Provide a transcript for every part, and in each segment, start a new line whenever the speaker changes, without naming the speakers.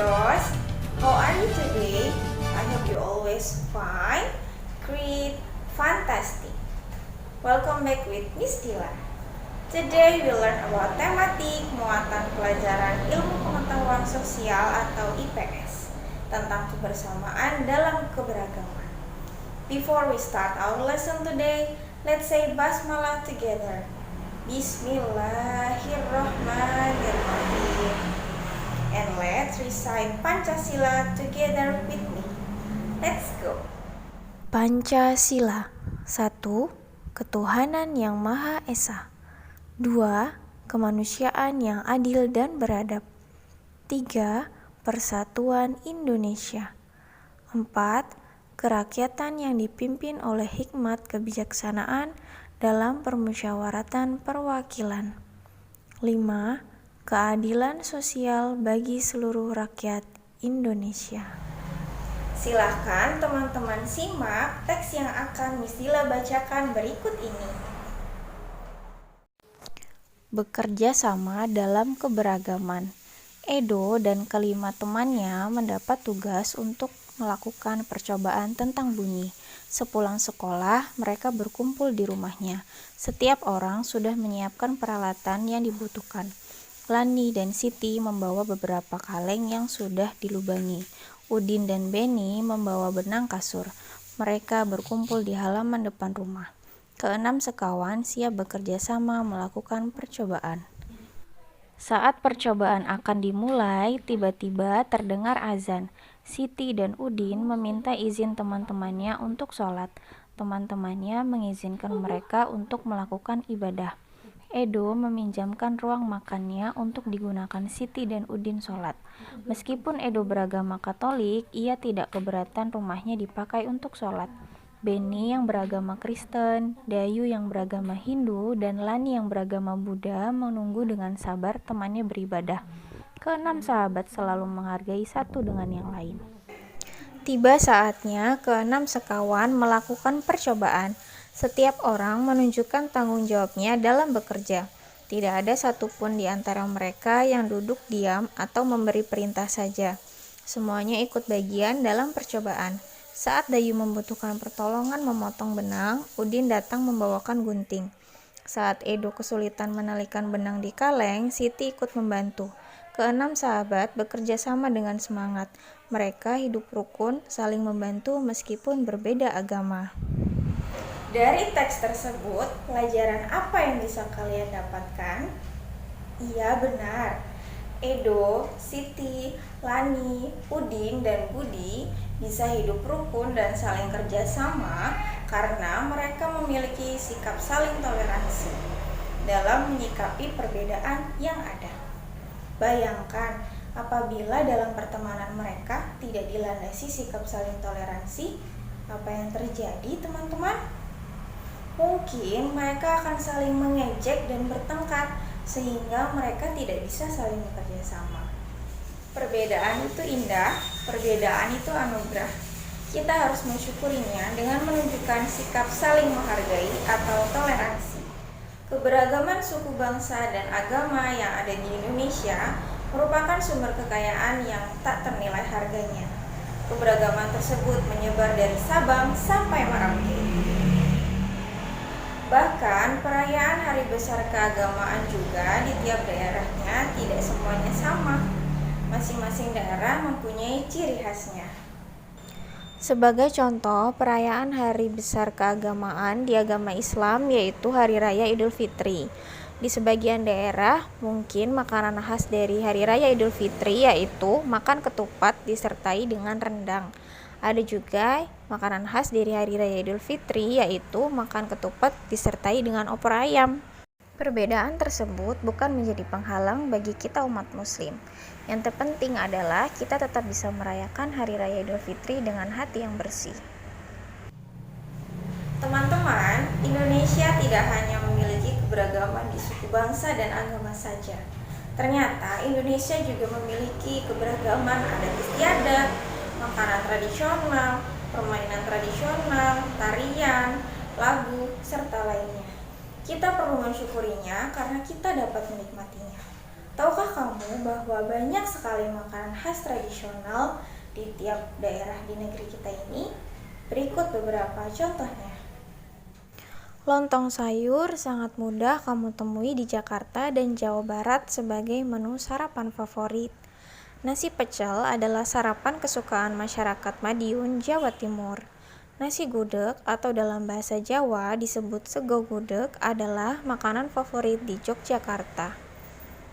kiddos, how are you today? I hope you always fine, great, fantastic. Welcome back with Miss Dila. Today we learn about tematik muatan pelajaran ilmu pengetahuan sosial atau IPS tentang kebersamaan dalam keberagaman. Before we start our lesson today, let's say basmalah together. Bismillahirrahmanirrahim. And let's recite Pancasila together with me. Let's go.
Pancasila. 1. Ketuhanan yang Maha Esa. 2. Kemanusiaan yang adil dan beradab. 3. Persatuan Indonesia. 4. Kerakyatan yang dipimpin oleh hikmat kebijaksanaan dalam permusyawaratan perwakilan. 5. Keadilan sosial bagi seluruh rakyat Indonesia.
Silahkan teman-teman simak teks yang akan Miss Dila bacakan berikut ini.
Bekerja sama dalam keberagaman. Edo dan kelima temannya mendapat tugas untuk melakukan percobaan tentang bunyi. Sepulang sekolah, mereka berkumpul di rumahnya. Setiap orang sudah menyiapkan peralatan yang dibutuhkan. Lani dan Siti membawa beberapa kaleng yang sudah dilubangi. Udin dan Beni membawa benang kasur. Mereka berkumpul di halaman depan rumah. Keenam sekawan siap bekerja sama melakukan percobaan. Saat percobaan akan dimulai, tiba-tiba terdengar azan. Siti dan Udin meminta izin teman-temannya untuk sholat. Teman-temannya mengizinkan mereka untuk melakukan ibadah. Edo meminjamkan ruang makannya untuk digunakan Siti dan Udin sholat. Meskipun Edo beragama Katolik, ia tidak keberatan rumahnya dipakai untuk sholat. Beni yang beragama Kristen, Dayu yang beragama Hindu, dan Lani yang beragama Buddha menunggu dengan sabar temannya beribadah. Keenam sahabat selalu menghargai satu dengan yang lain. Tiba saatnya keenam sekawan melakukan percobaan. Setiap orang menunjukkan tanggung jawabnya dalam bekerja. Tidak ada satupun di antara mereka yang duduk diam atau memberi perintah saja. Semuanya ikut bagian dalam percobaan. Saat Dayu membutuhkan pertolongan memotong benang, Udin datang membawakan gunting. Saat Edo kesulitan menalikan benang di kaleng, Siti ikut membantu. Keenam sahabat bekerja sama dengan semangat. Mereka hidup rukun, saling membantu meskipun berbeda agama.
Dari teks tersebut, pelajaran apa yang bisa kalian dapatkan? Iya benar, Edo, Siti, Lani, Udin, dan Budi bisa hidup rukun dan saling kerja sama karena mereka memiliki sikap saling toleransi dalam menyikapi perbedaan yang ada. Bayangkan, apabila dalam pertemanan mereka tidak dilandasi sikap saling toleransi, apa yang terjadi, teman-teman? Mungkin mereka akan saling mengejek dan bertengkar sehingga mereka tidak bisa saling bekerja sama. Perbedaan itu indah, perbedaan itu anugerah. Kita harus mensyukurinya dengan menunjukkan sikap saling menghargai atau toleransi. Keberagaman suku bangsa dan agama yang ada di Indonesia merupakan sumber kekayaan yang tak ternilai harganya. Keberagaman tersebut menyebar dari Sabang sampai Merauke. Bahkan perayaan hari besar keagamaan juga di tiap daerahnya tidak semuanya sama. Masing-masing daerah mempunyai ciri khasnya.
Sebagai contoh, perayaan hari besar keagamaan di agama Islam yaitu Hari Raya Idul Fitri. Di sebagian daerah, mungkin makanan khas dari Hari Raya Idul Fitri yaitu makan ketupat disertai dengan rendang. Ada juga makanan khas dari Hari Raya Idul Fitri yaitu makan ketupat disertai dengan opor ayam. Perbedaan tersebut bukan menjadi penghalang bagi kita umat muslim. Yang terpenting adalah kita tetap bisa merayakan Hari Raya Idul Fitri dengan hati yang bersih.
Teman-teman, Indonesia tidak hanya memiliki keberagaman di suku bangsa dan agama saja. Ternyata Indonesia juga memiliki keberagaman adat istiadat, makanan tradisional, permainan tradisional, tarian, lagu, serta lainnya. Kita perlu mensyukurinya karena kita dapat menikmatinya. Tahukah kamu bahwa banyak sekali makanan khas tradisional di tiap daerah di negeri kita ini? Berikut beberapa contohnya.
Lontong sayur sangat mudah kamu temui di Jakarta dan Jawa Barat sebagai menu sarapan favorit. Nasi pecel adalah sarapan kesukaan masyarakat Madiun, Jawa Timur. Nasi gudeg atau dalam bahasa Jawa disebut sego gudeg adalah makanan favorit di Yogyakarta.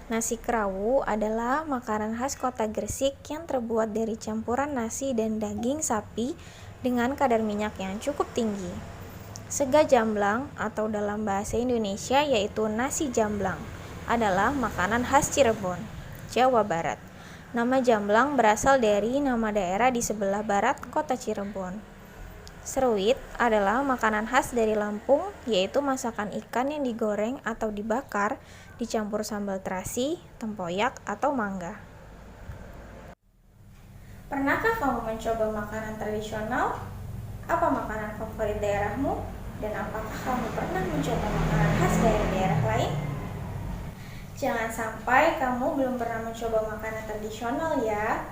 Nasi kerawu adalah makanan khas kota Gresik yang terbuat dari campuran nasi dan daging sapi dengan kadar minyak yang cukup tinggi. Sega jamblang atau dalam bahasa Indonesia yaitu nasi jamblang adalah makanan khas Cirebon, Jawa Barat. Nama jamblang berasal dari nama daerah di sebelah barat kota Cirebon. Seruit adalah makanan khas dari Lampung, yaitu masakan ikan yang digoreng atau dibakar, dicampur sambal terasi, tempoyak, atau mangga.
Pernahkah kamu mencoba makanan tradisional? Apa makanan favorit daerahmu? Dan apakah kamu pernah mencoba makanan khas dari daerah lain? Jangan sampai kamu belum pernah mencoba makanan tradisional ya.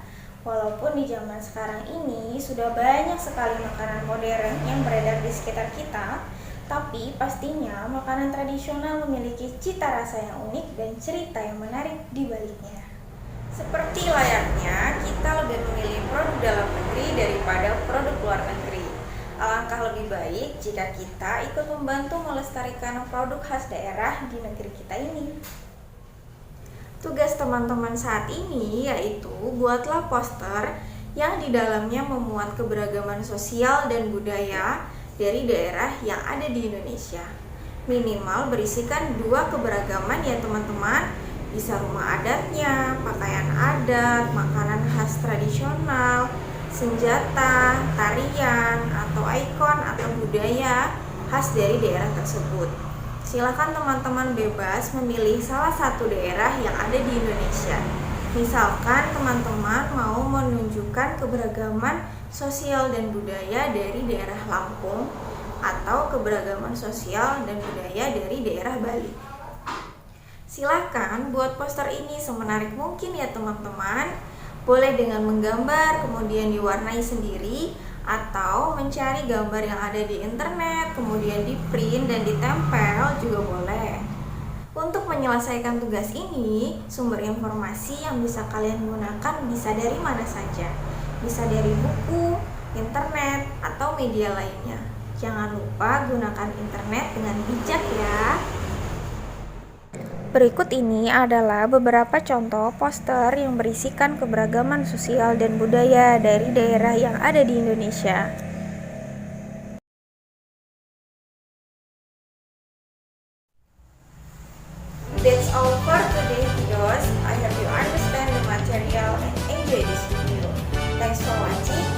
Walaupun di zaman sekarang ini sudah banyak sekali makanan modern yang beredar di sekitar kita, tapi pastinya makanan tradisional memiliki cita rasa yang unik dan cerita yang menarik di baliknya. Seperti layaknya kita lebih memilih produk dalam negeri daripada produk luar negeri. Alangkah lebih baik jika kita ikut membantu melestarikan produk khas daerah di negeri kita ini. Tugas teman-teman saat ini yaitu buatlah poster yang di dalamnya memuat keberagaman sosial dan budaya dari daerah yang ada di Indonesia. Minimal berisikan 2 keberagaman ya teman-teman. Bisa rumah adatnya, pakaian adat, makanan khas tradisional, senjata, tarian, atau ikon atau budaya khas dari daerah tersebut. Silakan teman-teman bebas memilih salah satu daerah yang ada di Indonesia. Misalkan teman-teman mau menunjukkan keberagaman sosial dan budaya dari daerah Lampung atau keberagaman sosial dan budaya dari daerah Bali. Silakan buat poster ini semenarik mungkin ya teman-teman. Boleh dengan menggambar kemudian diwarnai sendiri, atau mencari gambar yang ada di internet, kemudian di print dan ditempel juga boleh. Untuk menyelesaikan tugas ini, sumber informasi yang bisa kalian gunakan bisa dari mana saja. Bisa dari buku, internet, atau media lainnya. Jangan lupa gunakan internet dengan bijak ya. Berikut ini adalah beberapa contoh poster yang berisikan keberagaman sosial dan budaya dari daerah yang ada di Indonesia. That's all for today's videos. I hope you understand the material and enjoy this video. Thanks for watching.